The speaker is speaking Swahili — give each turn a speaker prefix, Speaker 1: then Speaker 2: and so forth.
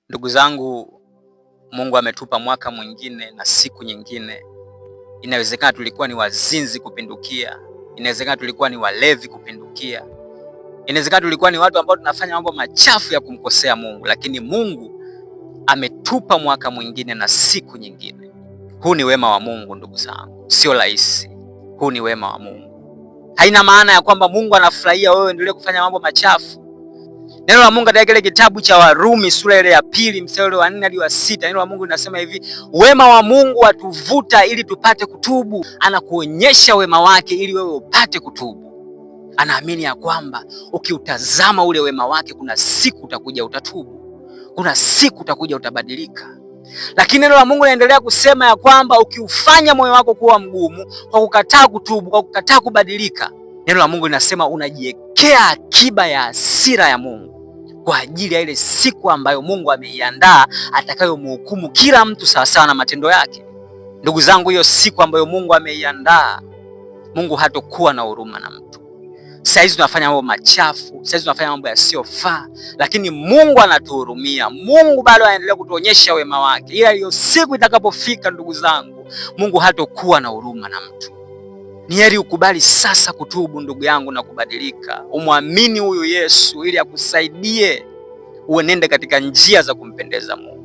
Speaker 1: Ndugu zangu, Mungu ametupa mwaka mwingine na siku nyingine. Inawezekana tulikuwa ni wazinzi kupindukia, inawezekana tulikuwa ni walevi kupindukia, inawezekana tulikuwa ni watu ambao tunafanya mambo machafu ya kumkosea Mungu, lakini Mungu ametupa mwaka mwingine na siku nyingine. Huu ni wema wa Mungu ndugu zangu, sio rahisi. Huu ni wema wa Mungu. Haina maana ya kwamba Mungu anafurahia wewe endelee kufanya mambo machafu. Neno la Mungu katika kile kitabu cha Warumi sura ile ya 2 mstari wa 4 hadi wa 6, neno la Mungu linasema hivi: wema wa Mungu watuvuta ili tupate kutubu. Anakuonyesha wema wake ili wewe upate kutubu. Anaamini ya kwamba ukiutazama ule wema wake, kuna siku utakuja utatubu, kuna siku utakuja utabadilika. Lakini neno la Mungu linaendelea kusema ya kwamba ukiufanya moyo wako kuwa mgumu kwa kukataa kutubu, kwa kukataa kubadilika, neno la Mungu linasema unajiwekea akiba ya hasira ya Mungu kwa ajili ya ile siku ambayo Mungu ameiandaa atakayomhukumu kila mtu sawasawa na matendo yake. Ndugu zangu, hiyo siku ambayo Mungu ameiandaa, Mungu hatakuwa na huruma na mtu. Saizi tunafanya mambo machafu, saizi tunafanya mambo yasiyofaa, lakini Mungu anatuhurumia. Mungu bado anaendelea kutuonyesha wema wake. Ila hiyo siku itakapofika, ndugu zangu, Mungu hatakuwa na huruma na mtu. Ni heri ukubali sasa kutubu ndugu yangu na kubadilika. Umwamini huyu Yesu ili akusaidie uenende katika njia za kumpendeza Mungu.